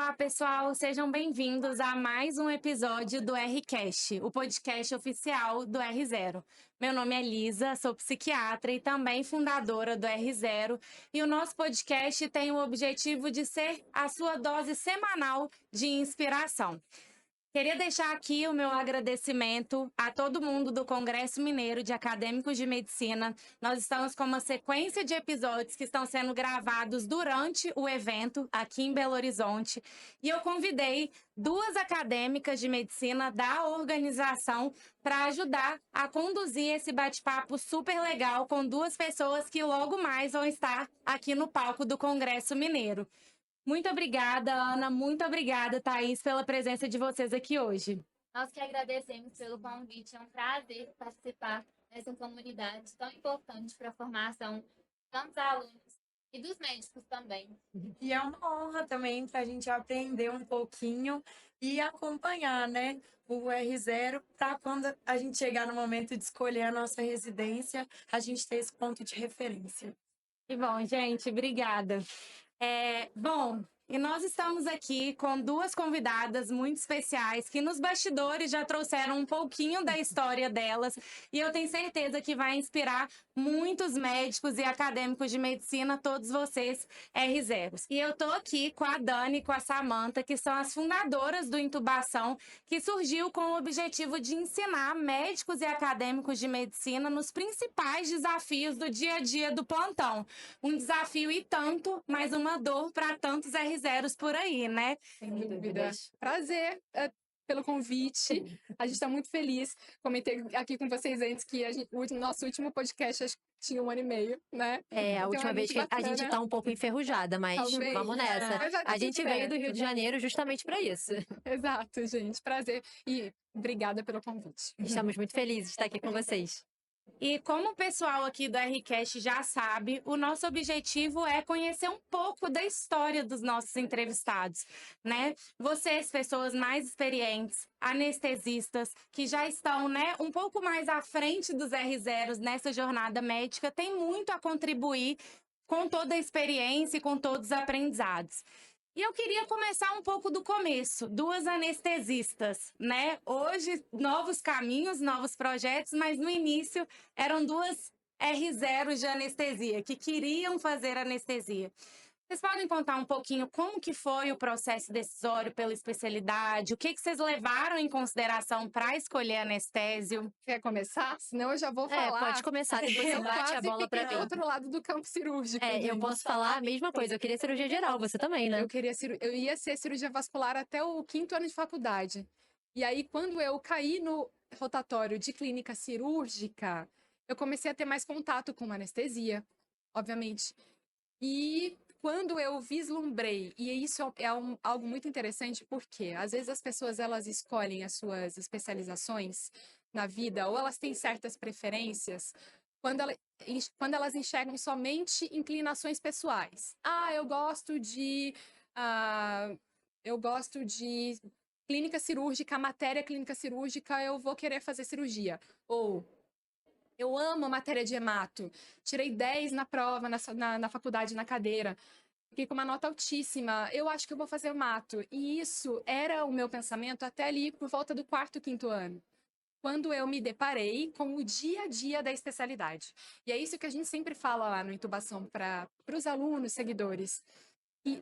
Olá, pessoal, sejam bem-vindos a mais um episódio do RCast, o podcast oficial do R0. Meu nome é Lisa, sou psiquiatra e também fundadora do R0, e o nosso podcast tem o objetivo de ser a sua dose semanal de inspiração. Queria deixar aqui o meu agradecimento a todo mundo do Congresso Mineiro de Acadêmicos de Medicina. Nós estamos com uma sequência de episódios que estão sendo gravados durante o evento aqui em Belo Horizonte. E eu convidei duas acadêmicas de medicina da organização para ajudar a conduzir esse bate-papo super legal com duas pessoas que logo mais vão estar aqui no palco do Congresso Mineiro. Muito obrigada, Ana. Muito obrigada, Thaís, pela presença de vocês aqui hoje. Nós que agradecemos pelo convite. É um prazer participar dessa comunidade tão importante para a formação de tantos alunos e dos médicos também. E é uma honra também para a gente aprender um pouquinho e acompanhar, né, o R0 para quando a gente chegar no momento de escolher a nossa residência, a gente ter esse ponto de referência. Que bom, gente. Obrigada. E nós estamos aqui com duas convidadas muito especiais que nos bastidores já trouxeram um pouquinho da história delas e eu tenho certeza que vai inspirar muitos médicos e acadêmicos de medicina, todos vocês R0s. E eu tô aqui com a Dani e com a Samantha, que são as fundadoras do Intubação, que surgiu com o objetivo de ensinar médicos e acadêmicos de medicina nos principais desafios do dia a dia do plantão. Um desafio e tanto, mas uma dor para tantos R0s por aí, né? Sem dúvida. Prazer pelo convite. A gente está muito feliz. Comentei aqui com vocês antes que o nosso último podcast acho que tinha 1 ano e meio, né? É, a última vez que a gente está um pouco enferrujada, mas Talvez. vamos nessa. Mas vai dar A gente tudo veio certo. do Rio de Janeiro justamente para isso. Exato, gente. Prazer. E obrigada pelo convite. Estamos muito felizes de estar aqui com vocês. E como o pessoal aqui do RCast já sabe, o nosso objetivo é conhecer um pouco da história dos nossos entrevistados, né? Vocês, pessoas mais experientes, anestesistas, que já estão, né, um pouco mais à frente dos R0s nessa jornada médica, têm muito a contribuir com toda a experiência e com todos os aprendizados. E eu queria começar um pouco do começo, duas anestesistas, né? Hoje, novos caminhos, novos projetos, mas no início eram duas R0 de anestesia, que queriam fazer anestesia. Vocês podem contar um pouquinho como que foi o processo decisório pela especialidade? O que vocês levaram em consideração para escolher anestésio? Quer começar? Senão eu já vou falar. Pode começar, depois você Eu bate a quase bola para fiquei mim. do outro lado do campo cirúrgico. Eu gente. posso falar a mesma coisa. Eu queria cirurgia geral, você também, né? Eu ia ser cirurgia vascular até o 5º ano de faculdade. E aí, quando eu caí no rotatório de clínica cirúrgica, eu comecei a ter mais contato com anestesia, obviamente. E quando eu vislumbrei, e isso é algo muito interessante, porque às vezes as pessoas elas escolhem as suas especializações na vida, ou elas têm certas preferências, quando elas enxergam somente inclinações pessoais. Eu gosto de clínica cirúrgica, matéria clínica cirúrgica, eu vou querer fazer cirurgia. Ou eu amo matéria de hemato, tirei 10 na prova, na faculdade, na cadeira, fiquei com uma nota altíssima, eu acho que eu vou fazer hemato. E isso era o meu pensamento até ali por volta do 4º, 5º ano, quando eu me deparei com o dia a dia da especialidade. E é isso que a gente sempre fala lá no Intubação para os alunos, seguidores. E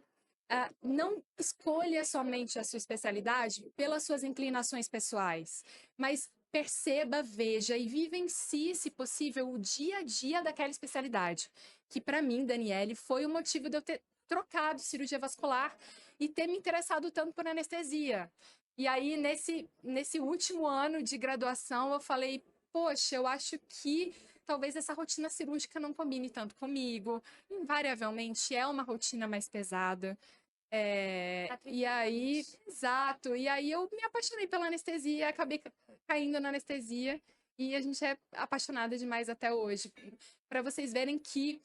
não escolha somente a sua especialidade pelas suas inclinações pessoais, mas perceba, veja e vivencie, se possível, o dia a dia daquela especialidade. Que para mim, Daniele, foi o motivo de eu ter trocado cirurgia vascular e ter me interessado tanto por anestesia. E aí, nesse último ano de graduação, eu falei, poxa, eu acho que talvez essa rotina cirúrgica não combine tanto comigo. Invariavelmente, é uma rotina mais pesada. E aí, exato. E aí eu me apaixonei pela anestesia, acabei caindo na anestesia e a gente é apaixonada demais até hoje. Para vocês verem que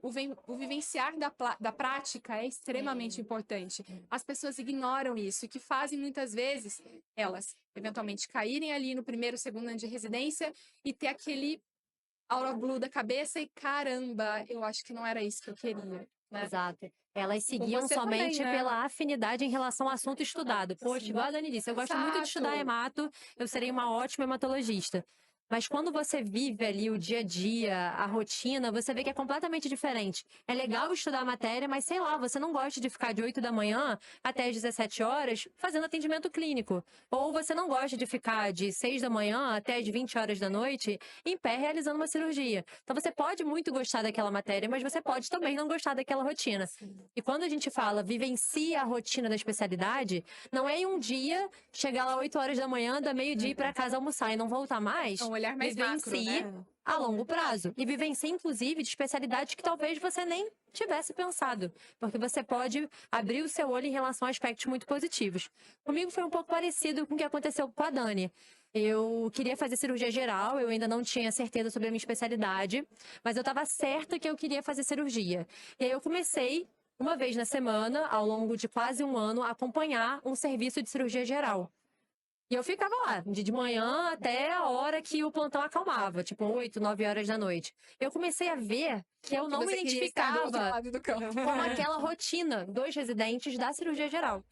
o vivenciar da prática é extremamente importante. As pessoas ignoram isso, e que fazem muitas vezes elas eventualmente caírem ali no 1º, 2º ano de residência e ter aquele out of blue da cabeça e caramba, eu acho que não era isso que eu queria. né? Exato. Elas seguiam você somente também, né? pela afinidade em relação ao assunto estudado. Poxa, igual a Dani disse, eu gosto muito de estudar Exato. hemato, eu serei uma ótima hematologista. Mas quando você vive ali o dia a dia, a rotina, você vê que é completamente diferente. É legal estudar a matéria, mas sei lá, você não gosta de ficar de 8 da manhã até as 17 horas fazendo atendimento clínico. Ou você não gosta de ficar de 6 da manhã até as 20 horas da noite em pé realizando uma cirurgia. Então você pode muito gostar daquela matéria, mas você pode também não gostar daquela rotina. E quando a gente fala vivencia a rotina da especialidade, não é em um dia chegar lá 8 horas da manhã, da meio-dia ir para casa almoçar e não voltar mais. É um olhar mais macro, Vivencie né? a longo prazo. E vivencie, inclusive, de especialidades que talvez você nem tivesse pensado. Porque você pode abrir o seu olho em relação a aspectos muito positivos. Comigo foi um pouco parecido com o que aconteceu com a Dani. Eu queria fazer cirurgia geral, eu ainda não tinha certeza sobre a minha especialidade, mas eu estava certa que eu queria fazer cirurgia. E aí eu comecei, uma vez na semana, ao longo de quase um ano, a acompanhar um serviço de cirurgia geral. E eu ficava lá, de manhã até a hora que o plantão acalmava, tipo 8, 9 horas da noite. Eu comecei a ver que eu não me Você queria estar do outro identificava lado do campo. com aquela rotina dos residentes da cirurgia geral.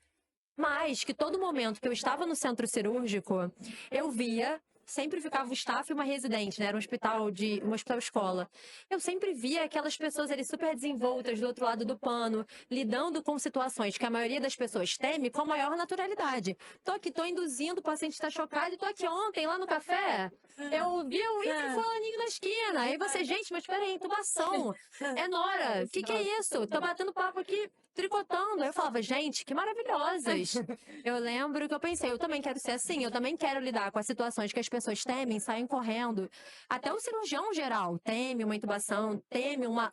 Mas que todo momento que eu estava no centro cirúrgico, eu via, sempre ficava o staff e uma residente, né? Era um hospital escola. Eu sempre via aquelas pessoas ali super desenvoltas do outro lado do pano, lidando com situações que a maioria das pessoas teme com a maior naturalidade. Tô aqui, tô induzindo, o paciente tá chocado, e tô aqui ontem, lá no café. Eu vi o Ife fulaninho na esquina. Aí você, gente, mas peraí, intubação. É Nora, o que é isso? Tô batendo papo aqui, tricotando. Aí eu falava, gente, que maravilhosas. Eu lembro que eu pensei, eu também quero ser assim, eu também quero lidar com as situações que as pessoas temem, saem correndo. Até o cirurgião geral teme uma intubação, teme uma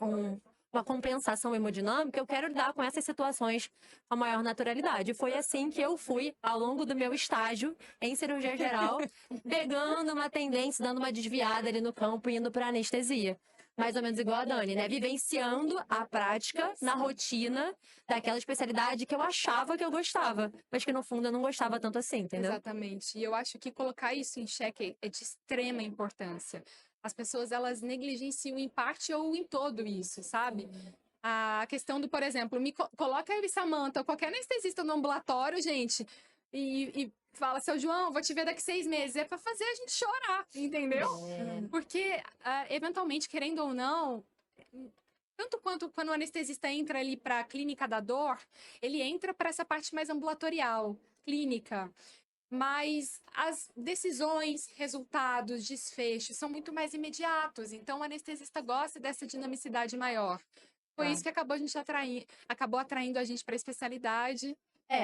compensação hemodinâmica, eu quero lidar com essas situações com a maior naturalidade. Foi assim que eu fui, ao longo do meu estágio em cirurgia geral, pegando uma tendência, dando uma desviada ali no campo e indo para anestesia. Mais ou menos igual a Dani, né? Vivenciando a prática na rotina daquela especialidade que eu achava que eu gostava, mas que no fundo eu não gostava tanto assim, entendeu? Exatamente. E eu acho que colocar isso em xeque é de extrema importância. As pessoas, elas negligenciam em parte ou em todo isso, sabe? A questão do, por exemplo, coloca eu e Samanta, qualquer anestesista no ambulatório, gente, e fala, seu João, vou te ver daqui 6 meses. É para fazer a gente chorar, entendeu? Porque, eventualmente, querendo ou não, tanto quanto quando o anestesista entra ali para a clínica da dor, ele entra para essa parte mais ambulatorial, clínica. Mas as decisões, resultados, desfechos são muito mais imediatos. Então, o anestesista gosta dessa dinamicidade maior. Foi isso que acabou atraindo a gente para a especialidade.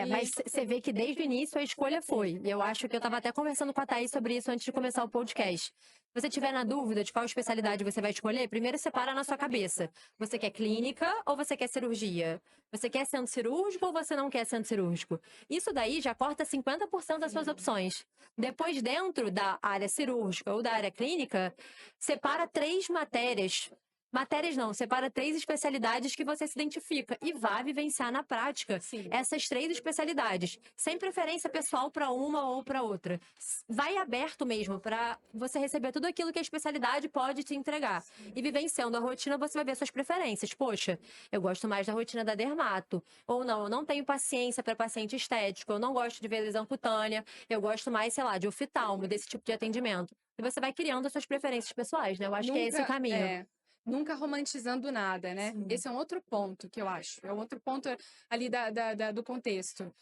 Mas você vê que desde o início a escolha foi. E eu acho que eu estava até conversando com a Thaís sobre isso antes de começar o podcast. Se você tiver na dúvida de qual especialidade você vai escolher, primeiro separa na sua cabeça. Você quer clínica ou você quer cirurgia? Você quer centro cirúrgico ou você não quer centro cirúrgico? Isso daí já corta 50% das suas opções. Depois, dentro da área cirúrgica ou da área clínica, separa 3 matérias. Matérias não, separa 3 especialidades que você se identifica e vai vivenciar na prática essas 3 especialidades, sem preferência pessoal para uma ou para outra. Vai aberto mesmo para você receber tudo aquilo que a especialidade pode te entregar. E vivenciando a rotina, você vai ver suas preferências. Poxa, eu gosto mais da rotina da dermato. Ou não, eu não tenho paciência para paciente estético, eu não gosto de ver lesão cutânea, eu gosto mais, sei lá, de oftalmo, desse tipo de atendimento. E você vai criando as suas preferências pessoais, né? Eu acho que é esse o caminho. Nunca romantizando nada, né? Esse é um outro ponto que eu acho. É um outro ponto ali do contexto.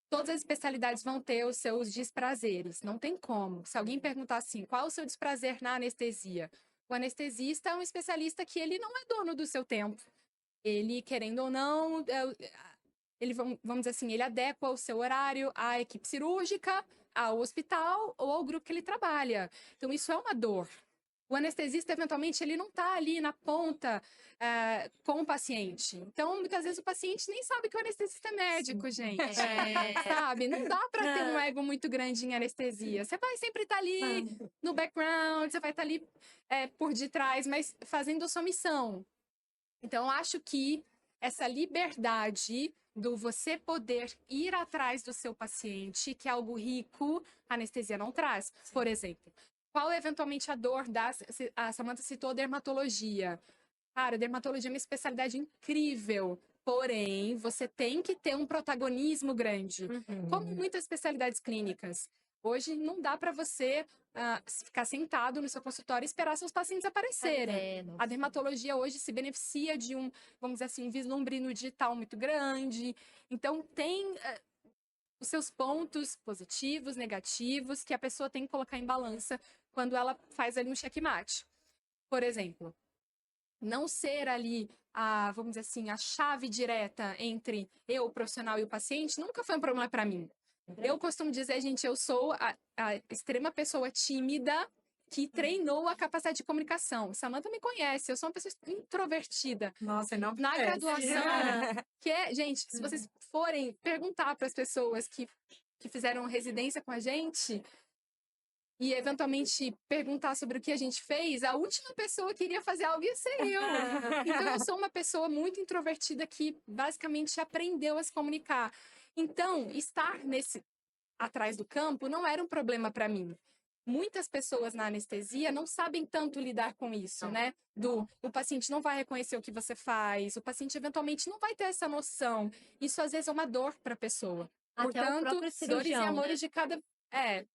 Todas as especialidades vão ter os seus desprazeres. Não tem como. Se alguém perguntar assim, qual é o seu desprazer na anestesia? O anestesista é um especialista que ele não é dono do seu tempo. Ele, querendo ou não, ele, vamos dizer assim, ele adequa o seu horário à equipe cirúrgica, ao hospital ou ao grupo que ele trabalha. Então, isso é uma dor. O anestesista, eventualmente, ele não está ali na ponta com o paciente. Então, muitas vezes, o paciente nem sabe que o anestesista é médico, gente. Sabe? Não dá para ter um ego muito grande em anestesia. Você vai sempre estar ali no background, você vai estar ali por detrás, mas fazendo a sua missão. Então, eu acho que essa liberdade do você poder ir atrás do seu paciente, que é algo rico, a anestesia não traz. Por exemplo, qual é eventualmente a dor a Samanta citou a dermatologia. Cara, dermatologia é uma especialidade incrível. Porém, você tem que ter um protagonismo grande. Como muitas especialidades clínicas. Hoje não dá para você ficar sentado no seu consultório e esperar seus pacientes aparecerem. nossa. A dermatologia hoje se beneficia de vamos dizer assim, um vislumbre no digital muito grande. Então, tem os seus pontos positivos, negativos, que a pessoa tem que colocar em balança quando ela faz ali um checkmate. Por exemplo, não ser ali vamos dizer assim, a chave direta entre eu, o profissional, e o paciente, nunca foi um problema para mim. Eu costumo dizer, gente, eu sou a extrema pessoa tímida que treinou a capacidade de comunicação. Samantha me conhece, eu sou uma pessoa introvertida. Nossa, não Na parece. graduação, gente, se vocês forem perguntar para as pessoas que fizeram residência com a gente e eventualmente perguntar sobre o que a gente fez, a última pessoa que iria fazer algo ia ser eu. Então, eu sou uma pessoa muito introvertida que basicamente aprendeu a se comunicar. Então, estar atrás do campo não era um problema para mim. Muitas pessoas na anestesia não sabem tanto lidar com isso, né? O paciente não vai reconhecer o que você faz, o paciente eventualmente não vai ter essa noção. Isso às vezes é uma dor para a pessoa. Até o Portanto, próprio dores e cirurgião, amores de cada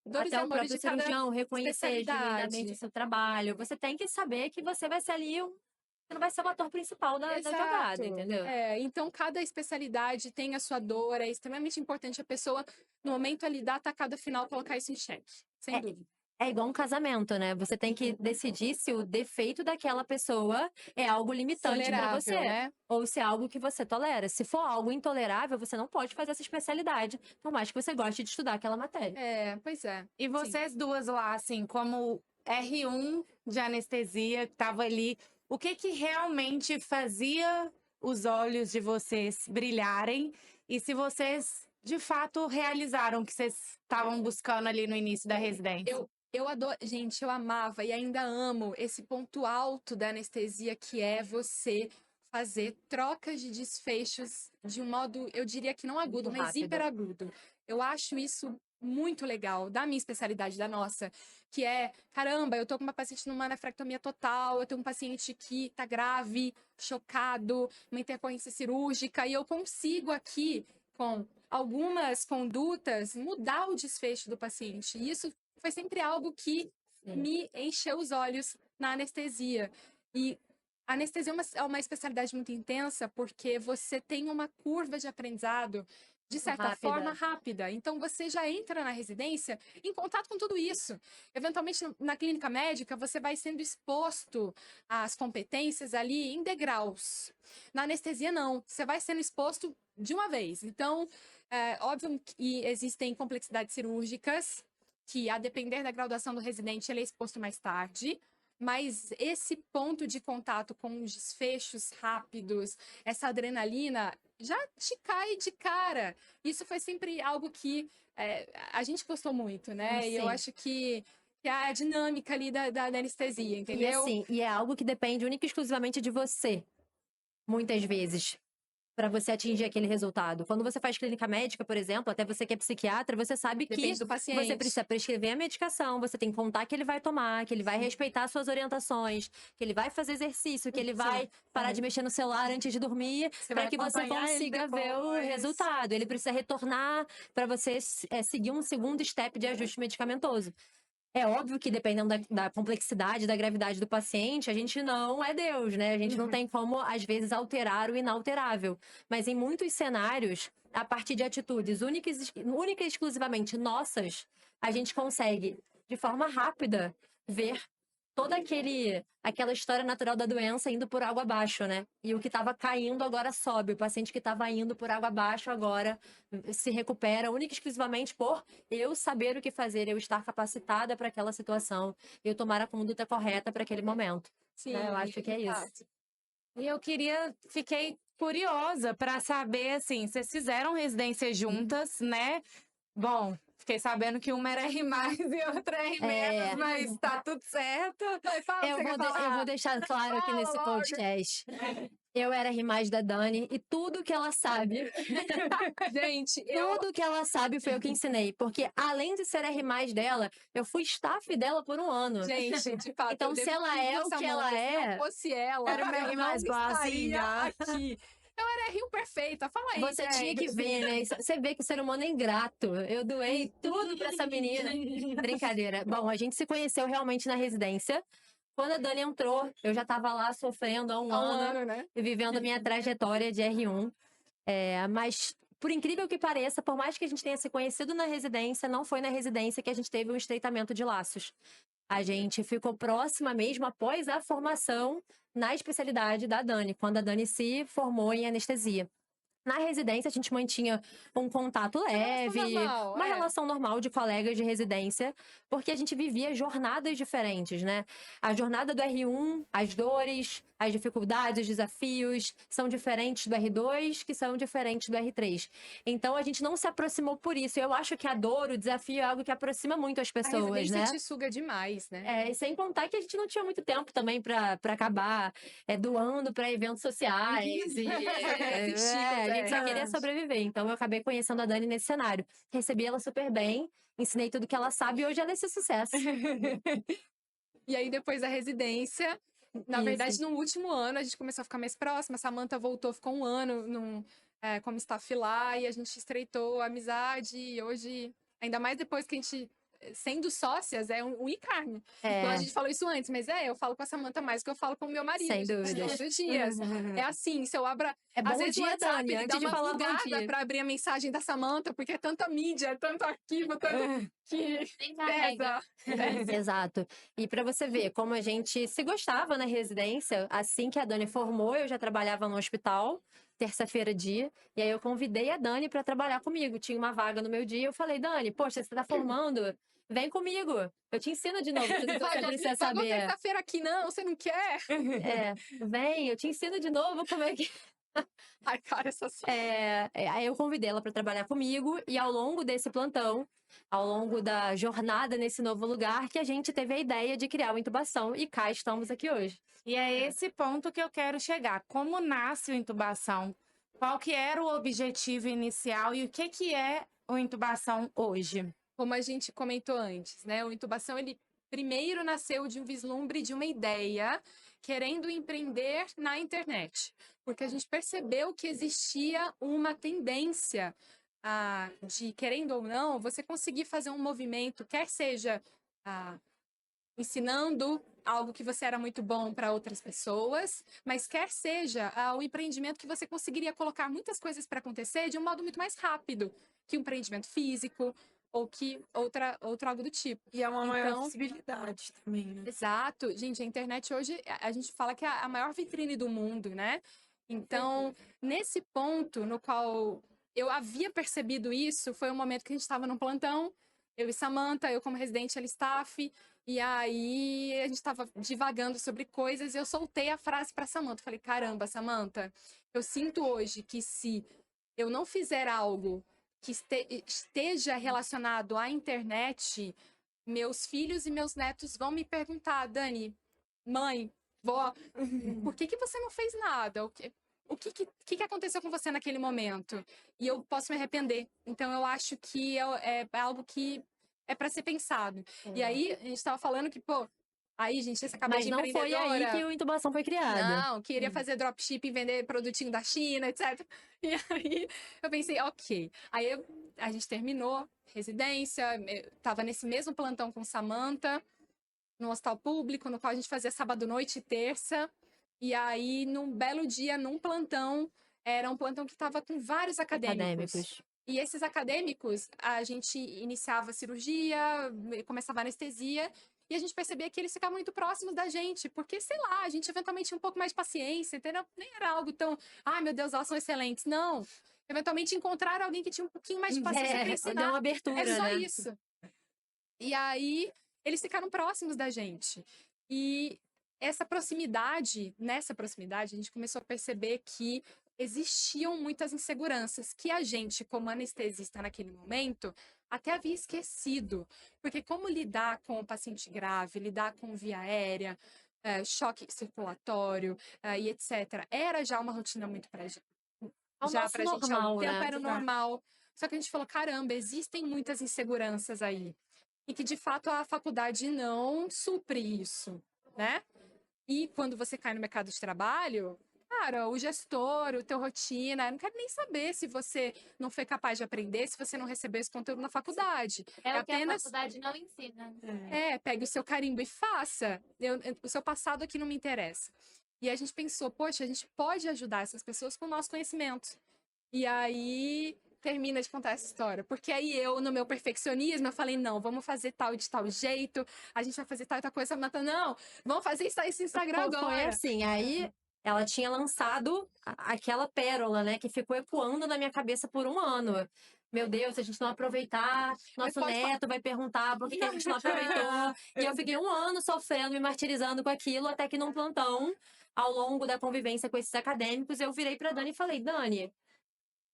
dores e Até o amores próprio de cada cirurgião reconhecer genuinamente especialidade. o seu trabalho. Você tem que saber que você vai ser ali você não vai ser o ator principal da jogada, entendeu? Então, cada especialidade tem a sua dor. É extremamente importante a pessoa, no momento ali da atacada final, colocar isso em xeque. Sem dúvida. É igual um casamento, né? Você tem que decidir se o defeito daquela pessoa é algo limitante para Tolerável, você, né? ou se é algo que você tolera. Se for algo intolerável, você não pode fazer essa especialidade, por mais que você goste de estudar aquela matéria. Pois é. E vocês duas lá, assim, como R1 de anestesia, que tava ali, o que realmente fazia os olhos de vocês brilharem? E se vocês, de fato, realizaram o que vocês estavam buscando ali no início da residência? Eu adoro, gente, eu amava e ainda amo esse ponto alto da anestesia, que é você fazer trocas de desfechos de um modo, eu diria que não agudo, Muito mas rápido. hiperagudo. Eu acho isso muito legal, da minha especialidade, da nossa, que é, caramba, eu tô com uma paciente numa nefrectomia total, eu tenho um paciente que tá grave, chocado, uma intercorrência cirúrgica, e eu consigo aqui, com algumas condutas, mudar o desfecho do paciente. E isso foi sempre algo que me encheu os olhos na anestesia. E a anestesia é uma especialidade muito intensa porque você tem uma curva de aprendizado, de certa forma, rápida. Então, você já entra na residência em contato com tudo isso. Eventualmente, na clínica médica, você vai sendo exposto às competências ali em degraus. Na anestesia, não. Você vai sendo exposto de uma vez. Então, óbvio que existem complexidades cirúrgicas, que, a depender da graduação do residente, ele é exposto mais tarde, mas esse ponto de contato com os desfechos rápidos, essa adrenalina, já te cai de cara. Isso foi sempre algo que a gente gostou muito, né? E eu acho que é a dinâmica ali da anestesia, entendeu? E é algo que depende única e exclusivamente de você, muitas vezes, para você atingir aquele resultado. Quando você faz clínica médica, por exemplo, até você que é psiquiatra, você sabe Depende que do paciente. você precisa prescrever a medicação, você tem que contar que ele vai tomar, que ele vai respeitar suas orientações, que ele vai fazer exercício, que ele vai parar de mexer no celular antes de dormir, para que você consiga ver o resultado. Ele precisa retornar para você seguir um segundo step de ajuste medicamentoso. É óbvio que, dependendo da complexidade, da gravidade do paciente, a gente não é Deus, né? A gente não tem como, às vezes, alterar o inalterável. Mas em muitos cenários, a partir de atitudes únicas e exclusivamente nossas, a gente consegue, de forma rápida, ver toda aquela história natural da doença indo por água abaixo, né? E o que estava caindo agora sobe. O paciente que estava indo por água abaixo agora se recupera única e exclusivamente por eu saber o que fazer, eu estar capacitada para aquela situação, eu tomar a conduta correta para aquele momento. Sim, né? Eu acho que é isso. E eu fiquei curiosa para saber, assim, vocês fizeram residência juntas, né? Bom, fiquei sabendo que uma era R+, e outra R-, mas tá tudo certo. Eu vou deixar claro aqui nesse podcast Eu era R+ da Dani e tudo que ela sabe, Gente, tudo que ela sabe foi eu que ensinei. Porque além de ser R+ dela, eu fui staff dela por um ano. Gente, de fato, Então, eu se devo ela muito é a o que Samantha. ela Se é, não fosse ela, era uma eu R+ não estaria boazinha. aqui. Eu era Rio perfeita, fala aí, você tinha que ver, né? Você vê que o ser humano é ingrato. Eu doei tudo pra essa menina. Brincadeira. Bom, a gente se conheceu realmente na residência. Quando a Dani entrou, eu já tava lá sofrendo há um Há um ano ano, né? e vivendo a minha trajetória de R1. Mas, por incrível que pareça, por mais que a gente tenha se conhecido na residência, não foi na residência que a gente teve um estreitamento de laços. A gente ficou próxima mesmo após a formação na especialidade da Dani, quando a Dani se formou em anestesia. Na residência, a gente mantinha um contato leve, normal, uma é. relação normal de colegas de residência, porque a gente vivia jornadas diferentes, né? A jornada do R1, as dores, as dificuldades, os desafios são diferentes do R2, que são diferentes do R3. Então, a gente não se aproximou por isso. Eu acho que a dor, o desafio é algo que aproxima muito as A pessoas, residência né? te suga demais, né? E sem contar que a gente não tinha muito tempo também para acabar doando para eventos sociais. A gente só queria sobreviver. Então eu acabei conhecendo a Dani nesse cenário. Recebi ela super bem, ensinei tudo que ela sabe e hoje ela é esse sucesso. E aí, depois da residência, na verdade, no último ano, a gente começou a ficar mais próxima. A Samantha voltou, ficou um ano como staff lá, e a gente estreitou a amizade. E hoje, ainda mais depois que a gente, sendo sócias, é um e-carne. Então, a gente falou isso antes, mas eu falo com a Samantha mais do que eu falo com o meu marido. Sem dúvida. Todos os dias. É assim, se eu abro. Bom Às vezes o dia, WhatsApp Dani. dá Antes de uma falar bom bugada dia. pra abrir a mensagem da Samantha, porque é tanta mídia, é tanto arquivo, tanto que Nem carrega. pesa. Exato. E para você ver como a gente se gostava na residência, assim que a Dani formou, eu já trabalhava no hospital, terça-feira dia, e aí eu convidei a Dani para trabalhar comigo. Tinha uma vaga no meu dia, eu falei: Dani, poxa, você tá formando? Vem comigo. Eu te ensino de novo tudo que você precisa Pagou saber. terça-feira aqui, não, você não quer? Vem, eu te ensino de novo como é que. Ai, cara, essa Aí eu convidei ela para trabalhar comigo e ao longo desse plantão, ao longo da jornada nesse novo lugar, que a gente teve a ideia de criar o Intubação e cá estamos aqui hoje. E é esse ponto que eu quero chegar. Como nasce o Intubação? Qual que era o objetivo inicial e o que é o Intubação hoje? Como a gente comentou antes, né? O Intubação, ele primeiro nasceu de um vislumbre de uma ideia, querendo empreender na internet. Porque a gente percebeu que existia uma tendência de, querendo ou não, você conseguir fazer um movimento, quer seja ensinando algo que você era muito bom para outras pessoas, mas quer seja o empreendimento que você conseguiria colocar muitas coisas para acontecer de um modo muito mais rápido que um empreendimento físico ou que outro algo do tipo. E é uma maior Então, visibilidade também, né? exato. Gente, a internet hoje, a gente fala que é a maior vitrine do mundo, né? Então, nesse ponto no qual eu havia percebido isso, foi um momento que a gente estava num plantão, eu e Samantha, eu como residente, ela staff, e aí a gente estava divagando sobre coisas e eu soltei a frase para Samantha. Falei: caramba, Samantha, eu sinto hoje que se eu não fizer algo que esteja relacionado à internet, meus filhos e meus netos vão me perguntar: Dani, mãe, vó, por que você não fez nada? O que aconteceu com você naquele momento? E eu posso me arrepender. Então, eu acho que é algo que é para ser pensado. E aí, a gente estava falando que, aí, gente, essa cabeça Mas de não foi aí empreendedora... que o Intubação foi criado. Não, queria fazer dropshipping, vender produtinho da China, etc. E aí eu pensei, ok. Aí a gente terminou residência, eu tava nesse mesmo plantão com Samantha, no hospital público, no qual a gente fazia sábado, noite e terça. E aí, num belo dia, num plantão, era um plantão que estava com vários acadêmicos. E esses acadêmicos, a gente iniciava a cirurgia, começava a anestesia, e a gente percebia que eles ficavam muito próximos da gente, porque, sei lá, a gente eventualmente tinha um pouco mais de paciência, entendeu? Nem era algo tão, ai meu Deus, elas são excelentes. Não. Eventualmente encontraram alguém que tinha um pouquinho mais de paciência para ensinar. Deu uma abertura, É só né? isso. E aí, eles ficaram próximos da gente. E nessa proximidade, a gente começou a perceber que existiam muitas inseguranças que a gente, como anestesista naquele momento, até havia esquecido. Porque como lidar com o paciente grave, lidar com via aérea, choque circulatório e etc. Era já uma rotina muito pra gente. É o Já nosso pra gente há normal, algum tempo né? era o normal. Só que a gente falou, caramba, existem muitas inseguranças aí. E que, de fato, a faculdade não supre isso, né? E quando você cai no mercado de trabalho, cara, o gestor, o teu rotina, eu não quero nem saber se você não foi capaz de aprender, se você não recebeu esse conteúdo na faculdade. É o que a apenas, faculdade não ensina. pegue o seu carimbo e faça. O seu passado aqui não me interessa. E a gente pensou, poxa, a gente pode ajudar essas pessoas com o nosso conhecimento. E aí termina de contar essa história. Porque aí eu, no meu perfeccionismo, eu falei, não, vamos fazer tal de tal jeito, a gente vai fazer tal e tal coisa. Samantha, não, vamos fazer esse Instagram Foi agora. assim, aí ela tinha lançado aquela pérola, né, que ficou ecoando na minha cabeça por um ano. Meu Deus, se a gente não aproveitar, nosso pode neto vai perguntar por que a gente não aproveitou. E eu fiquei um ano sofrendo, me martirizando com aquilo, até que num plantão, ao longo da convivência com esses acadêmicos, eu virei pra Dani e falei, Dani,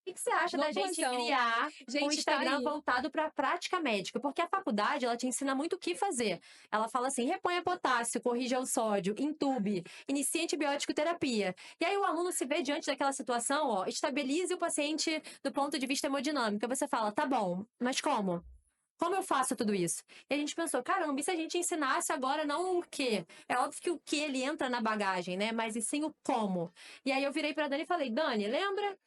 o que você acha No da gente plantão. criar um Gente, tá Instagram aí. voltado para a prática médica? Porque a faculdade, ela te ensina muito o que fazer. Ela fala assim, reponha potássio, corrija o sódio, entube, inicie antibiótico terapia. E aí o aluno se vê diante daquela situação, ó, estabilize o paciente do ponto de vista hemodinâmico. Aí você fala, tá bom, mas como? Como eu faço tudo isso? E a gente pensou, caramba, e se a gente ensinasse agora não o quê? É óbvio que o que ele entra na bagagem, né? Mas e sim o como. E aí eu virei pra Dani e falei, Dani, lembra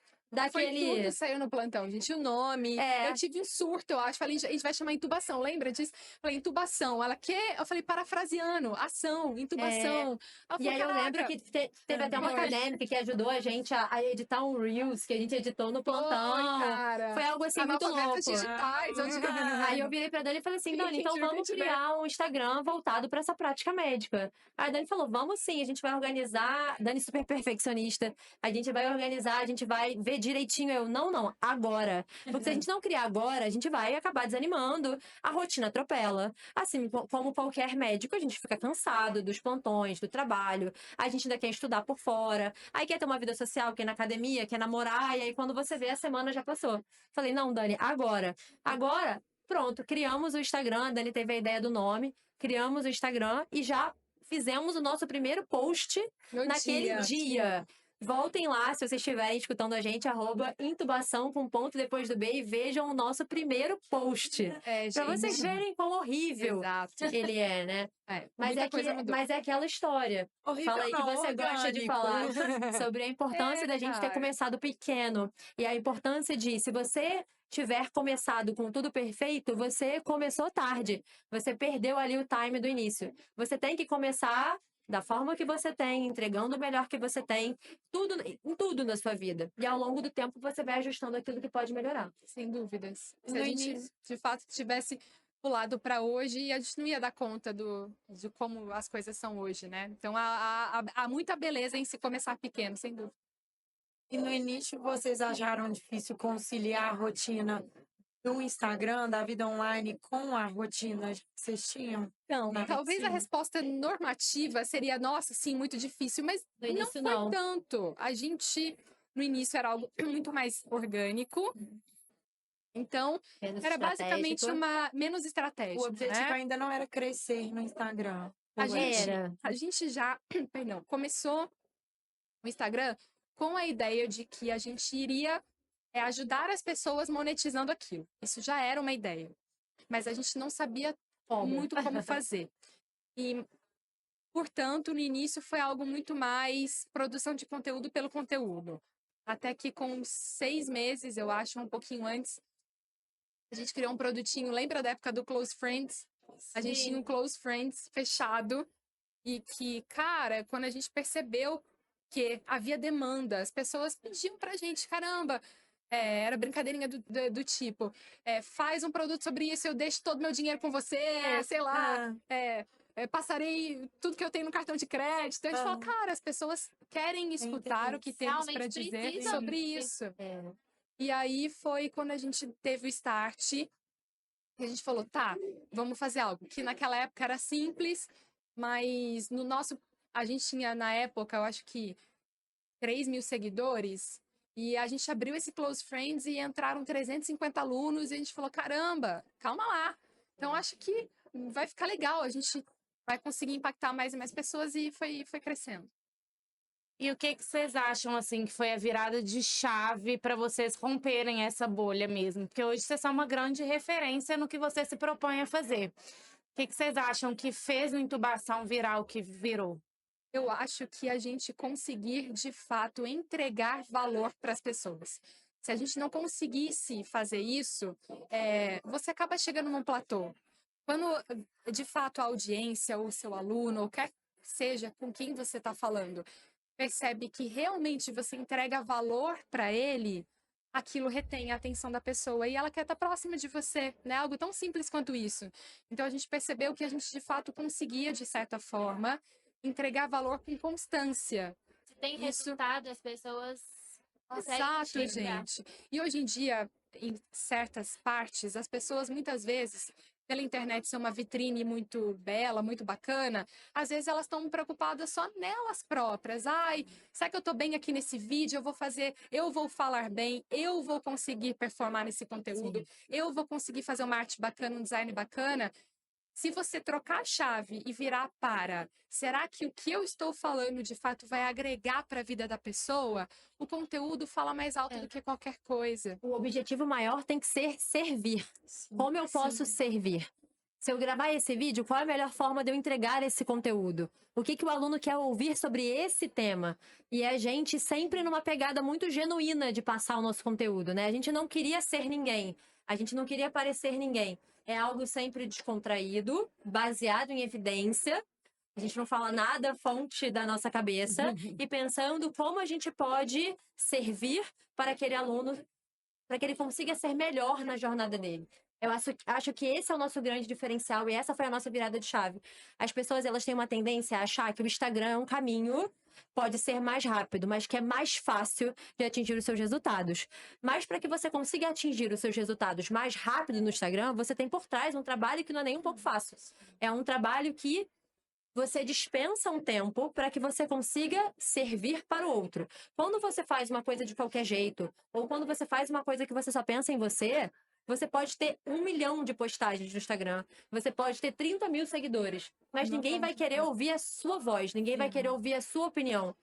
Foi tudo daquele... que saiu no plantão, gente. O nome. É. Eu tive um surto, eu acho. Falei, a gente vai chamar intubação. Lembra disso? Falei, intubação. Ela, quê? Eu falei, parafraseando. Ação, intubação. Ela E falou, aí eu lembro caraca. que teve até uma Foi. acadêmica que ajudou a gente a editar um Reels que a gente editou no Foi, plantão. cara. Foi algo assim muito Analfabetas louco. digitais. Onde... Aí eu virei pra Dani e falei assim, Dani, então vamos criar um Instagram voltado pra essa prática médica. Aí a Dani falou, vamos sim, a gente vai organizar. Dani super perfeccionista. A gente vai organizar, a gente vai ver direitinho. Eu, não, agora. Porque se a gente não criar agora, a gente vai acabar desanimando. A rotina atropela. Assim como qualquer médico, a gente fica cansado dos plantões, do trabalho. A gente ainda quer estudar por fora. Aí quer ter uma vida social, quer ir na academia, quer namorar. E aí quando você vê, a semana já passou. Falei, não, Dani, agora. Agora, pronto, criamos o Instagram. A Dani teve a ideia do nome. Criamos o Instagram e já fizemos o nosso primeiro post naquele dia. Voltem lá, se vocês estiverem escutando a gente, @intubação com ponto depois do B e vejam o nosso primeiro post. Pra vocês verem quão horrível ele é, né? Mas é aquela história. Horrível Fala aí que não, você gosta de orgânico. falar sobre a importância da gente ter cara. começado pequeno. E a importância de, se você tiver começado com tudo perfeito, você começou tarde. Você perdeu ali o time do início. Você tem que começar da forma que você tem, entregando o melhor que você tem, em tudo na sua vida. E ao longo do tempo você vai ajustando aquilo que pode melhorar. Sem dúvidas. Se No a gente, início- de fato, tivesse pulado para hoje, a gente não ia dar conta de como as coisas são hoje, né? Então, há muita beleza em se começar pequeno, sem dúvida. E no início vocês acharam difícil conciliar a rotina do Instagram, da vida online, com a rotina que vocês tinham? Então, Na talvez a medicina. resposta normativa seria, nossa, sim, muito difícil, mas No não início, foi não. tanto. A gente, no início, era algo muito mais orgânico. Então, Menos era basicamente estratégico. menos estratégico, O objetivo né? ainda não era crescer no Instagram. A gente já, perdão, começou o Instagram com a ideia de que a gente iria ajudar as pessoas monetizando aquilo. Isso já era uma ideia. Mas a gente não sabia muito como fazer. E, portanto, no início foi algo muito mais produção de conteúdo pelo conteúdo. Até que com 6 meses, eu acho, um pouquinho antes, a gente criou um produtinho. Lembra da época do Close Friends? A gente tinha um Close Friends fechado. E que, cara, quando a gente percebeu que havia demanda, as pessoas pediam pra gente, caramba, era brincadeirinha do tipo, faz um produto sobre isso, eu deixo todo meu dinheiro com você, sei lá, passarei tudo que eu tenho no cartão de crédito. Então a gente fala, cara, as pessoas querem escutar o que temos para Realmente dizer precisam sobre disso. isso. E aí foi quando a gente teve o start, e a gente falou, tá, vamos fazer algo que naquela época era simples, mas no nosso, a gente tinha na época, eu acho que 3.000 seguidores, e a gente abriu esse Close Friends e entraram 350 alunos, e a gente falou, caramba, calma lá. Então acho que vai ficar legal a gente vai conseguir impactar mais e mais pessoas e foi crescendo. E o que vocês acham, assim, que foi a virada de chave para vocês romperem essa bolha mesmo? Porque hoje vocês são uma grande referência no que você se propõe a fazer. O que vocês acham que fez o Intubação virar o que virou? Eu acho que a gente conseguir, de fato, entregar valor para as pessoas. Se a gente não conseguisse fazer isso, você acaba chegando num platô. Quando, de fato, a audiência, ou o seu aluno, ou quer que seja com quem você está falando, percebe que realmente você entrega valor para ele, aquilo retém a atenção da pessoa e ela quer estar próxima de você, né? Algo tão simples quanto isso. Então a gente percebeu que a gente de fato conseguia, de certa forma, entregar valor com constância. Se tem Isso. resultado, as pessoas conseguem Exato, enxergar. gente. E hoje em dia, em certas partes, as pessoas muitas vezes, pela internet ser uma vitrine muito bela, muito bacana, às vezes elas estão preocupadas só nelas próprias. Ai, será que eu tô bem aqui nesse vídeo? Eu vou falar bem, eu vou conseguir performar nesse conteúdo, eu vou conseguir fazer uma arte bacana, um design bacana. Se você trocar a chave e virar para, será que o que eu estou falando de fato vai agregar para a vida da pessoa? O conteúdo fala mais alto do que qualquer coisa. O objetivo maior tem que ser servir. Como eu posso servir? Se eu gravar esse vídeo, qual é a melhor forma de eu entregar esse conteúdo? O que o aluno quer ouvir sobre esse tema? E a gente sempre numa pegada muito genuína de passar o nosso conteúdo, né? A gente não queria ser ninguém. A gente não queria parecer ninguém. É algo sempre descontraído, baseado em evidência. A gente não fala nada fonte da nossa cabeça e pensando como a gente pode servir para aquele aluno, para que ele consiga ser melhor na jornada dele. Eu acho que esse é o nosso grande diferencial e essa foi a nossa virada de chave. As pessoas, elas têm uma tendência a achar que o Instagram é um caminho, pode ser mais rápido, mas que é mais fácil de atingir os seus resultados. Mas para que você consiga atingir os seus resultados mais rápido no Instagram, você tem por trás um trabalho que não é nem um pouco fácil. É um trabalho que você dispensa um tempo para que você consiga servir para o outro. Quando você faz uma coisa de qualquer jeito, ou quando você faz uma coisa que você só pensa em você, você pode ter 1 milhão de postagens no Instagram, você pode ter 30 mil seguidores, mas ninguém vai querer ouvir a sua voz, ninguém vai querer ouvir a sua opinião.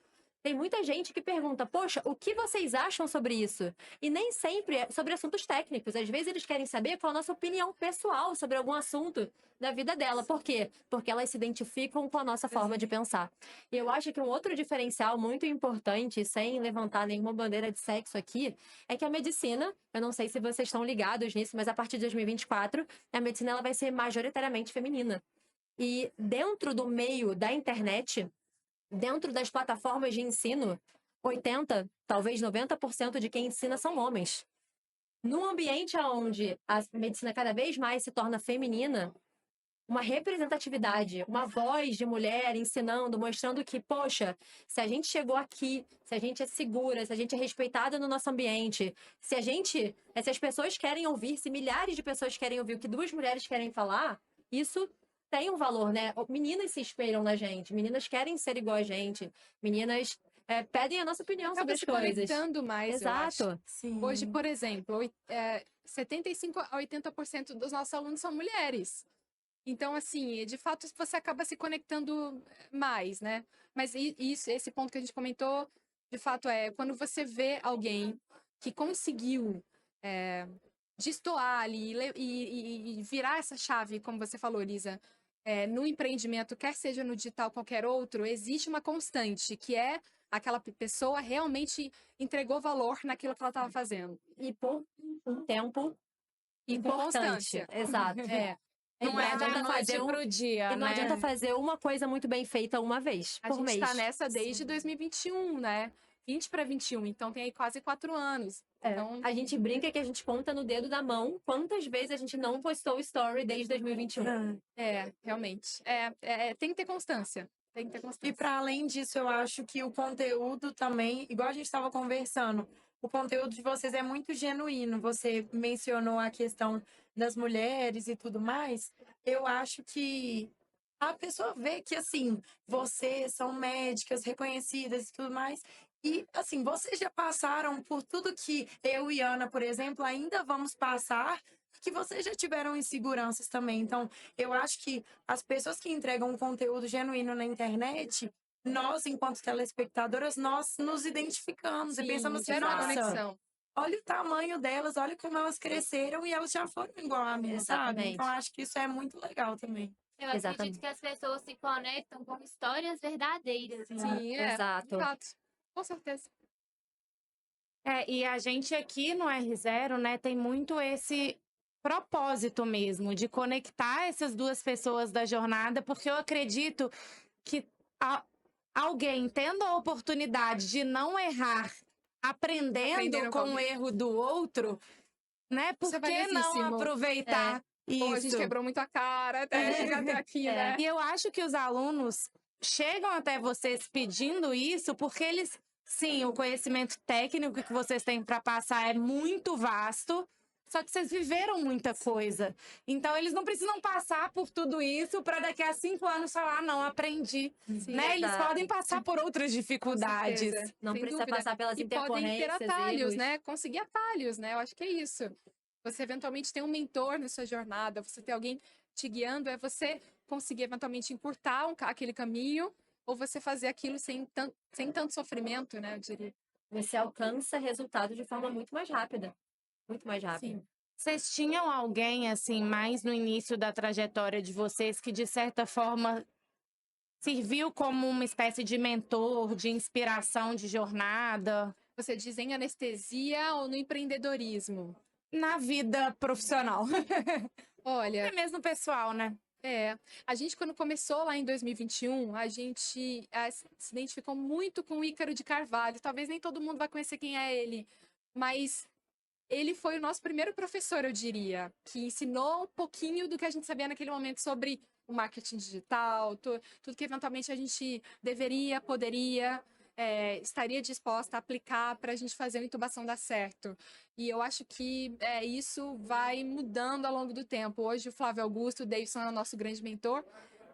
Tem muita gente que pergunta, poxa, o que vocês acham sobre isso? E nem sempre é sobre assuntos técnicos. Às vezes eles querem saber qual a nossa opinião pessoal sobre algum assunto da vida dela. Por quê? Porque elas se identificam com a nossa forma de pensar. E eu acho que um outro diferencial muito importante, sem levantar nenhuma bandeira de sexo aqui, é que a medicina, eu não sei se vocês estão ligados nisso, mas a partir de 2024, a medicina ela vai ser majoritariamente feminina. E dentro do meio da internet, dentro das plataformas de ensino, 80%, talvez 90% de quem ensina são homens. Num ambiente onde a medicina cada vez mais se torna feminina, uma representatividade, uma voz de mulher ensinando, mostrando que, poxa, se a gente chegou aqui, se a gente é segura, se a gente é respeitada no nosso ambiente, se as pessoas querem ouvir, se milhares de pessoas querem ouvir o que 2 mulheres querem falar, isso tem um valor, né? Meninas se espelham na gente, meninas querem ser igual a gente, meninas pedem a nossa opinião sobre Acaba as se coisas. conectando mais, eu acho. Exato. Sim. Hoje, por exemplo, 75% a 80% dos nossos alunos são mulheres. Então, assim, de fato, você acaba se conectando mais, né? Mas esse ponto que a gente comentou, de fato, é quando você vê alguém que conseguiu destoar ali e virar essa chave, como você falou, Lisa, no empreendimento, quer seja no digital, qualquer outro, existe uma constante, que é aquela pessoa realmente entregou valor naquilo que ela estava fazendo. E por um tempo E com importante. constância. Exato. Não é da noite pro dia, E não né? adianta fazer uma coisa muito bem feita uma vez A por gente mês. está nessa desde 2021, né? 20 para 21, então tem aí quase 4 anos. Então, A gente brinca que a gente conta no dedo da mão quantas vezes a gente não postou story desde 2021. realmente. Tem que ter constância. Tem que ter constância. E para além disso, eu acho que o conteúdo também, igual a gente estava conversando, o conteúdo de vocês é muito genuíno. Você mencionou a questão das mulheres e tudo mais. Eu acho que a pessoa vê que, assim, vocês são médicas reconhecidas e tudo mais. E, assim, vocês já passaram por tudo que eu e Ana, por exemplo, ainda vamos passar, que vocês já tiveram inseguranças também. Então, eu acho que as pessoas que entregam um conteúdo genuíno na internet, nós, enquanto telespectadoras, nós nos identificamos e pensamos assim, gera uma nossa, conexão. olha o tamanho delas, olha como elas cresceram e elas já foram igual a mim, sabe? Então, Exatamente. acho que isso é muito legal também. Eu acredito Exatamente. que as pessoas se conectam com histórias verdadeiras. Sim, Exato. Exato. Com certeza. E a gente aqui no R0, né, tem muito esse propósito mesmo de conectar essas duas pessoas da jornada, porque eu acredito que alguém tendo a oportunidade de não errar, aprendendo com o erro do outro, né, por Isso é que não valiosíssimo. aproveitar Ou a gente isso? quebrou muito a cara até chegar até aqui, né? E eu acho que os alunos chegam até vocês pedindo isso porque eles, sim, o conhecimento técnico que vocês têm para passar é muito vasto, só que vocês viveram muita coisa. Então, eles não precisam passar por tudo isso para daqui a 5 anos falar, não, aprendi. Sim, Né? Eles exato. podem passar por outras com dificuldades. certeza, Não sem precisa dúvida. passar pelas E podem ter intercorrências, atalhos, erros. né? Conseguir atalhos, né? Eu acho que é isso. Você eventualmente tem um mentor na sua jornada, você ter alguém te guiando, é você conseguir eventualmente encurtar aquele caminho, ou você fazer aquilo sem tanto sofrimento, né? Eu diria. Você alcança resultados de forma muito mais rápida. Muito mais rápida. Sim. Vocês tinham alguém, assim, mais no início da trajetória de vocês que, de certa forma, serviu como uma espécie de mentor, de inspiração de jornada? Você diz em anestesia ou no empreendedorismo? Na vida profissional. Olha, É mesmo pessoal, né? a gente quando começou lá em 2021, a gente se identificou muito com o Ícaro de Carvalho. Talvez nem todo mundo vai conhecer quem é ele, mas ele foi o nosso primeiro professor, eu diria, que ensinou um pouquinho do que a gente sabia naquele momento sobre o marketing digital, tudo que eventualmente a gente deveria, poderia, estaria disposta a aplicar para a gente fazer a intubação dar certo. E eu acho que isso vai mudando ao longo do tempo. Hoje o Flávio Augusto, o Davidson é o nosso grande mentor.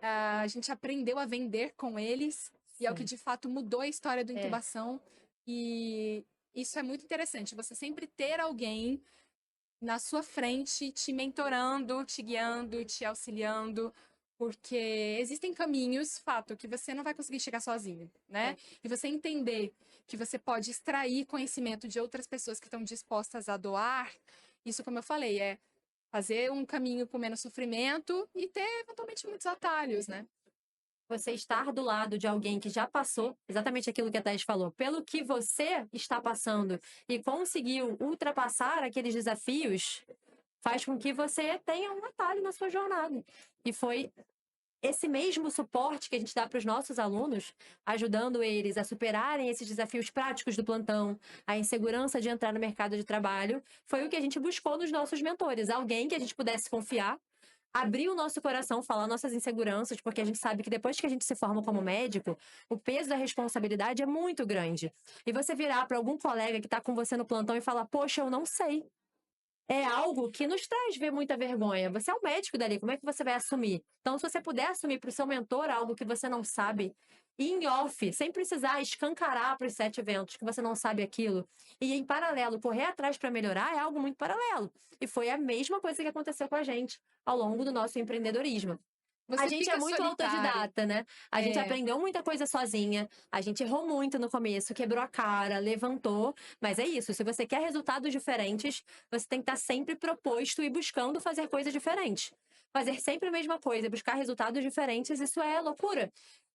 A gente aprendeu a vender com eles, e é o que de fato mudou a história do intubação. E isso é muito interessante, você sempre ter alguém na sua frente te mentorando, te guiando, te auxiliando, porque existem caminhos, fato, que você não vai conseguir chegar sozinho, né? E você entender que você pode extrair conhecimento de outras pessoas que estão dispostas a doar, isso, como eu falei, é fazer um caminho com menos sofrimento e ter eventualmente muitos atalhos, né? Você estar do lado de alguém que já passou, exatamente aquilo que a Thais falou, pelo que você está passando e conseguiu ultrapassar aqueles desafios, faz com que você tenha um atalho na sua jornada. E foi esse mesmo suporte que a gente dá para os nossos alunos, ajudando eles a superarem esses desafios práticos do plantão, a insegurança de entrar no mercado de trabalho, foi o que a gente buscou nos nossos mentores. Alguém que a gente pudesse confiar, abrir o nosso coração, falar nossas inseguranças, porque a gente sabe que depois que a gente se forma como médico, o peso da responsabilidade é muito grande. E você virar para algum colega que está com você no plantão e falar, poxa, eu não sei. É algo que nos traz ver muita vergonha. Você é o médico dali, como é que você vai assumir? Então, se você puder assumir para o seu mentor algo que você não sabe, em off, sem precisar escancarar para os 7 eventos que você não sabe aquilo, e em paralelo, correr atrás para melhorar, é algo muito paralelo. E foi a mesma coisa que aconteceu com a gente ao longo do nosso empreendedorismo. A gente é muito autodidata, né? A gente aprendeu muita coisa sozinha, a gente errou muito no começo, quebrou a cara, levantou, mas é isso, se você quer resultados diferentes, você tem que estar sempre proposto e buscando fazer coisas diferentes. Fazer sempre a mesma coisa, buscar resultados diferentes, isso é loucura.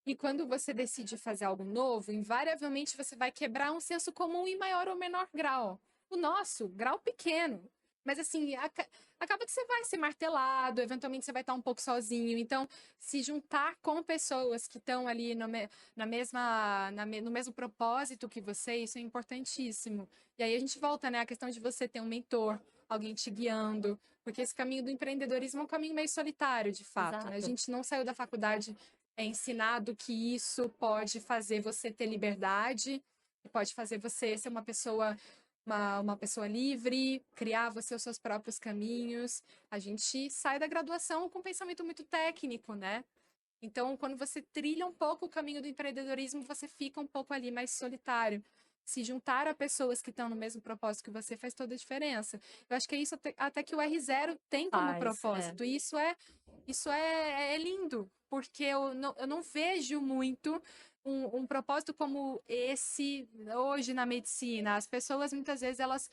E quando você decide fazer algo novo, invariavelmente você vai quebrar um senso comum em maior ou menor grau. O nosso, grau pequeno. Mas assim, acaba que você vai ser martelado, eventualmente você vai estar um pouco sozinho. Então, se juntar com pessoas que estão ali no mesmo propósito que você, isso é importantíssimo. E aí a gente volta, né, à questão de você ter um mentor, alguém te guiando, porque esse caminho do empreendedorismo é um caminho meio solitário, de fato, né? A Exato. gente não saiu da faculdade ensinado que isso pode fazer você ter liberdade, pode fazer você ser uma pessoa livre, criar você os seus próprios caminhos. A gente sai da graduação com um pensamento muito técnico, né? Então, quando você trilha um pouco o caminho do empreendedorismo, você fica um pouco ali mais solitário. se juntar a pessoas que estão no mesmo propósito que você faz toda a diferença. Eu acho que é isso até que o R0 tem como propósito. E isso é lindo, porque eu não vejo muito um propósito como esse hoje na medicina. As pessoas, muitas vezes, elas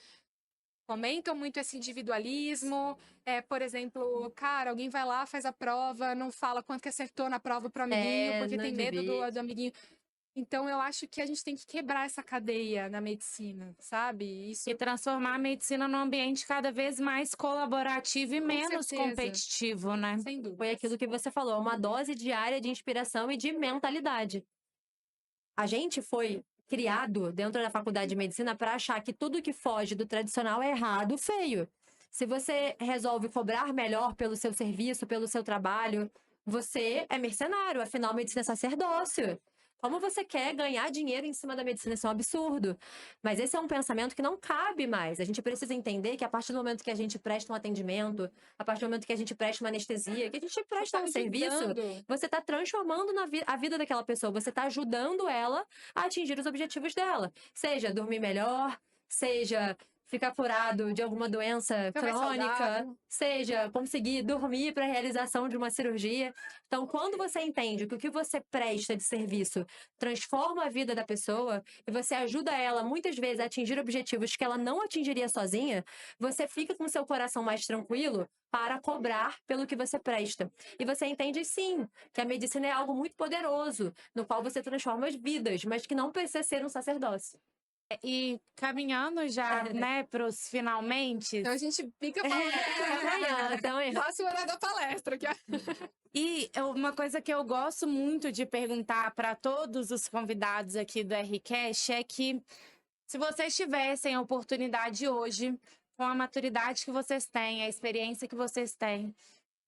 comentam muito esse individualismo. Por exemplo, cara, alguém vai lá, faz a prova, não fala quanto que acertou na prova pro amiguinho, porque não tem medo do divide. amiguinho. Então, eu acho que a gente tem que quebrar essa cadeia na medicina, sabe? Isso, E transformar a medicina num ambiente cada vez mais colaborativo e com menos certeza, competitivo, né? sem dúvida. Foi aquilo que você falou, uma dose diária de inspiração e de mentalidade. A gente foi criado dentro da faculdade de medicina para achar que tudo que foge do tradicional é errado, feio. Se você resolve cobrar melhor pelo seu serviço, pelo seu trabalho, você é mercenário, afinal, medicina é sacerdócio. Como você quer ganhar dinheiro em cima da medicina? Isso é um absurdo. Mas esse é um pensamento que não cabe mais. A gente precisa entender que a partir do momento que a gente presta um atendimento, a partir do momento que a gente presta uma anestesia, que a gente presta um serviço, você está transformando a vida daquela pessoa. Você está ajudando ela a atingir os objetivos dela. Seja dormir melhor, seja ficar curado de alguma doença Ficar mais crônica, saudável. seja conseguir dormir para a realização de uma cirurgia. Então, quando você entende que o que você presta de serviço transforma a vida da pessoa e você ajuda ela muitas vezes a atingir objetivos que ela não atingiria sozinha, você fica com seu coração mais tranquilo para cobrar pelo que você presta. E você entende, sim, que a medicina é algo muito poderoso, no qual você transforma as vidas, mas que não precisa ser um sacerdócio. E caminhando já, né, para os finalmente. Então, a gente fica falando Então, Faço o horário da palestra aqui. E uma coisa que eu gosto muito de perguntar para todos os convidados aqui do RCast é que, se vocês tivessem a oportunidade hoje, com a maturidade que vocês têm, a experiência que vocês têm,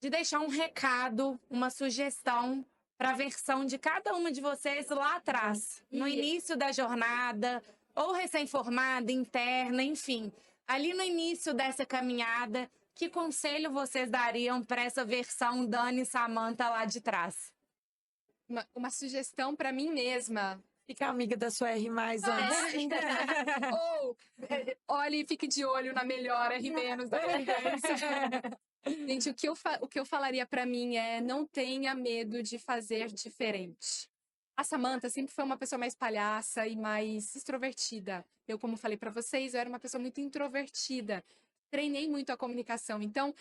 de deixar um recado, uma sugestão para a versão de cada uma de vocês lá atrás, no início da jornada, ou recém-formada, interna, enfim, ali no início dessa caminhada, que conselho vocês dariam para essa versão Dani e Samantha lá de trás? Uma sugestão para mim mesma. Fica amiga da sua R mais antes. Ou olhe e fique de olho na melhor R- da R10. Gente, o que eu falaria para mim é: não tenha medo de fazer diferente. A Samantha sempre foi uma pessoa mais palhaça e mais extrovertida. Eu, como falei para vocês, eu era uma pessoa muito introvertida. Treinei muito a comunicação. Então,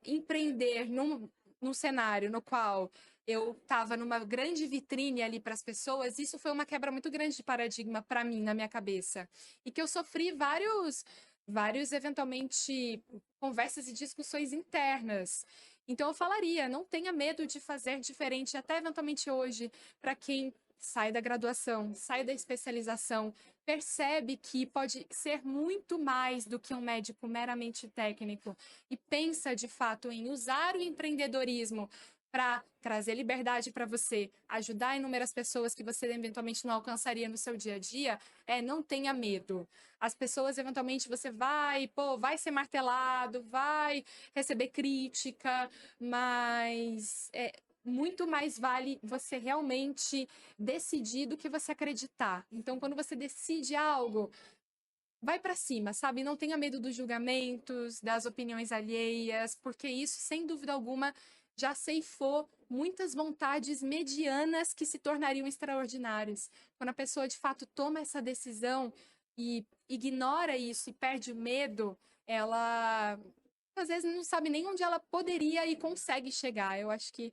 empreender num cenário no qual eu estava numa grande vitrine ali para as pessoas, isso foi uma quebra muito grande de paradigma para mim, na minha cabeça. E que eu sofri vários eventualmente, conversas e discussões internas. Então, eu falaria: não tenha medo de fazer diferente, até eventualmente hoje, para quem sai da graduação, sai da especialização, percebe que pode ser muito mais do que um médico meramente técnico e pensa de fato em usar o empreendedorismo para trazer liberdade para você, ajudar inúmeras pessoas que você eventualmente não alcançaria no seu dia a dia, não tenha medo. As pessoas, eventualmente, você vai ser martelado, vai receber crítica, mas muito mais vale você realmente decidir do que você acreditar. Então, quando você decide algo, vai para cima, sabe? Não tenha medo dos julgamentos, das opiniões alheias, porque isso, sem dúvida alguma, já ceifou muitas vontades medianas que se tornariam extraordinárias. Quando a pessoa, de fato, toma essa decisão e ignora isso e perde o medo, ela às vezes não sabe nem onde ela poderia e consegue chegar. Eu acho que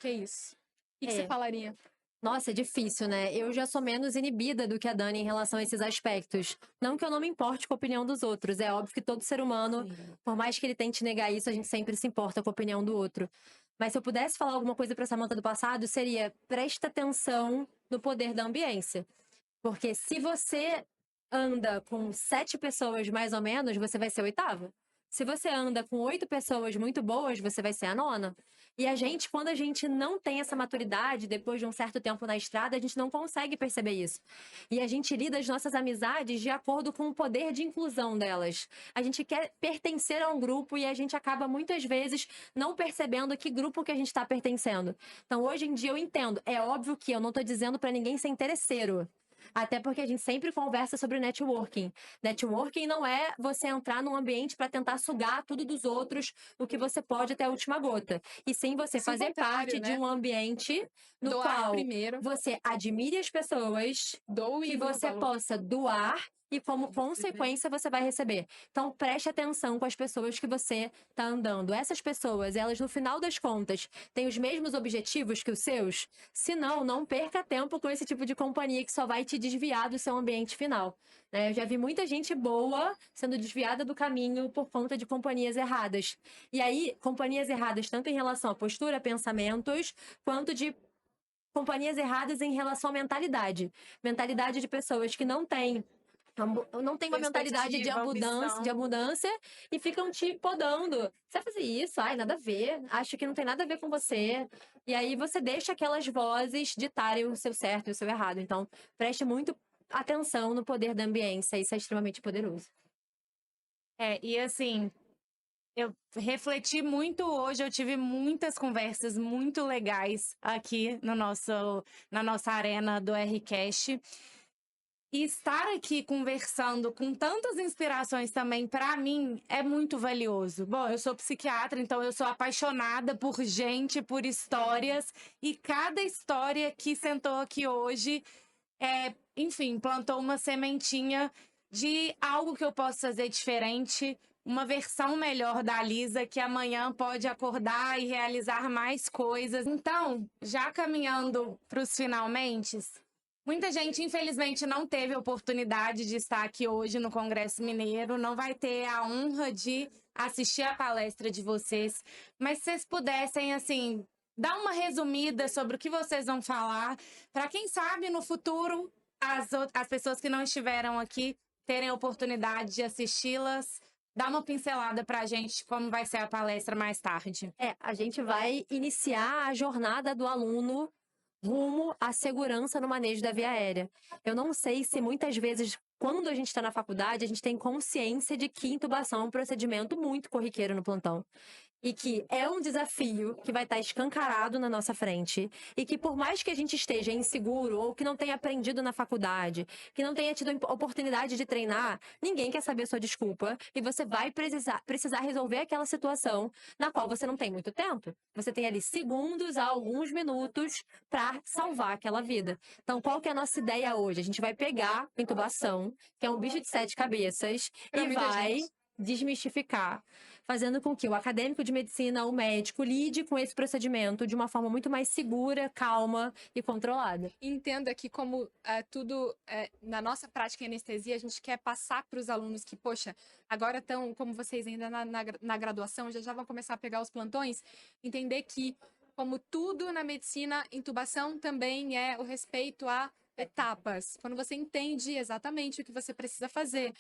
é isso. O que você falaria? Nossa, é difícil, né? Eu já sou menos inibida do que a Dani em relação a esses aspectos. Não que eu não me importe com a opinião dos outros. É óbvio que todo ser humano, por mais que ele tente negar isso, a gente sempre se importa com a opinião do outro. Mas se eu pudesse falar alguma coisa para Samantha do passado, seria: presta atenção no poder da ambiência. Porque se você anda com 7 pessoas mais ou menos, você vai ser a 8ª. Se você anda com 8 pessoas muito boas, você vai ser a 9ª. E quando a gente não tem essa maturidade, depois de um certo tempo na estrada, a gente não consegue perceber isso. E a gente lida as nossas amizades de acordo com o poder de inclusão delas. A gente quer pertencer a um grupo e a gente acaba muitas vezes não percebendo que grupo que a gente está pertencendo. Então, hoje em dia eu entendo. É óbvio que eu não estou dizendo para ninguém ser interesseiro. Até porque a gente sempre conversa sobre networking. Networking não é você entrar num ambiente para tentar sugar tudo dos outros, o que você pode até a última gota. E sim você Isso é o fazer parte contrário, de né? um ambiente no Doar qual primeiro, você admire as pessoas, doe que o você valor. possa doar e como consequência você vai receber. Então preste atenção com as pessoas que você tá andando. Essas pessoas, elas no final das contas têm os mesmos objetivos que os seus? Se não, não perca tempo com esse tipo de companhia que só vai te desviar do seu ambiente final. Né? Eu já vi muita gente boa sendo desviada do caminho por conta de companhias erradas. E aí, companhias erradas tanto em relação à postura, pensamentos, quanto de companhias erradas em relação à mentalidade. Mentalidade de pessoas que não têm uma mentalidade de Perspectiva, abundância e ficam te podando. Você vai fazer isso? Ai, nada a ver. Acho que não tem nada a ver com você. E aí você deixa aquelas vozes ditarem o seu certo e o seu errado. Então, preste muito atenção no poder da ambiência. Isso é extremamente poderoso. E assim, eu refleti muito hoje, eu tive muitas conversas muito legais aqui na nossa arena do Rcast. E estar aqui conversando com tantas inspirações também, para mim, é muito valioso. Bom, eu sou psiquiatra, então eu sou apaixonada por gente, por histórias. E cada história que sentou aqui hoje, enfim, plantou uma sementinha de algo que eu posso fazer diferente, uma versão melhor da Lisa, que amanhã pode acordar e realizar mais coisas. Então, já caminhando para os finalmente, muita gente, infelizmente, não teve oportunidade de estar aqui hoje no Congresso Mineiro, não vai ter a honra de assistir a palestra de vocês, mas se vocês pudessem, assim, dar uma resumida sobre o que vocês vão falar, para quem sabe no futuro as pessoas que não estiveram aqui terem a oportunidade de assisti-las. Dá uma pincelada para a gente como vai ser a palestra mais tarde. A gente vai iniciar a jornada do aluno rumo à segurança no manejo da via aérea. Eu não sei se muitas vezes, quando a gente está na faculdade, a gente tem consciência de que intubação é um procedimento muito corriqueiro no plantão. E que é um desafio que vai estar escancarado na nossa frente. E que por mais que a gente esteja inseguro ou que não tenha aprendido na faculdade, que não tenha tido oportunidade de treinar, ninguém quer saber sua desculpa. E você vai precisar resolver aquela situação na qual você não tem muito tempo. Você tem ali segundos a alguns minutos para salvar aquela vida. Então, qual que é a nossa ideia hoje? A gente vai pegar a intubação, que é um bicho de 7 cabeças, Pra e muita vai gente. desmistificar, fazendo com que o acadêmico de medicina, o médico, lide com esse procedimento de uma forma muito mais segura, calma e controlada. Entenda que como tudo na nossa prática em anestesia, a gente quer passar para os alunos que, poxa, agora estão, como vocês ainda na graduação, já vão começar a pegar os plantões, entender que, como tudo na medicina, intubação também é o respeito a etapas. Quando você entende exatamente o que você precisa fazer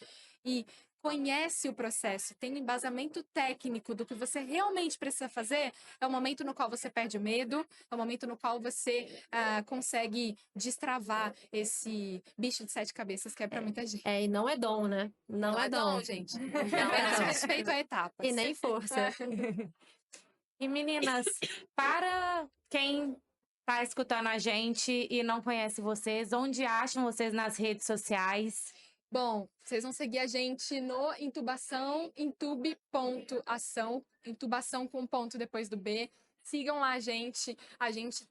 e conhece o processo, tem um embasamento técnico do que você realmente precisa fazer, é o momento no qual você perde o medo, é o momento no qual você consegue destravar esse bicho de 7 cabeças que é pra muita gente. E não é dom, né? Não é dom, gente. Não é Apenas dom. respeito a etapas. E nem força. E meninas, para quem está escutando a gente e não conhece vocês, onde acham vocês nas redes sociais? Bom, vocês vão seguir a gente no Intubação, intube.ação, intubação com ponto depois do B. Sigam lá a gente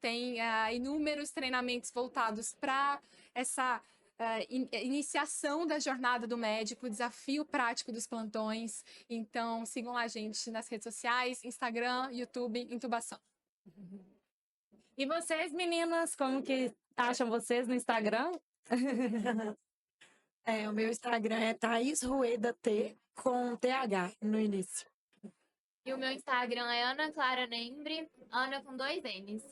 tem inúmeros treinamentos voltados para essa iniciação da jornada do médico, desafio prático dos plantões. Então, sigam lá a gente nas redes sociais, Instagram, YouTube, Intubação. E vocês, meninas, como que acham vocês no Instagram? O meu Instagram é Thaís Rueda T, com TH no início. E o meu Instagram é Ana Clara Nembre, Ana com 2 N's.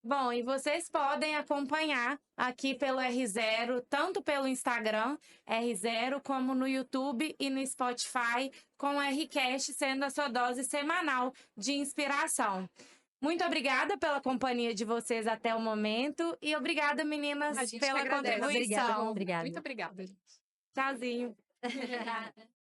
Bom, e vocês podem acompanhar aqui pelo R0, tanto pelo Instagram, R0, como no YouTube e no Spotify, com o Rcast sendo a sua dose semanal de inspiração. Muito obrigada pela companhia de vocês até o momento e obrigada, meninas, A gente pela que agradece. contribuição. Obrigada. Muito obrigada, gente. Tchauzinho. Obrigada.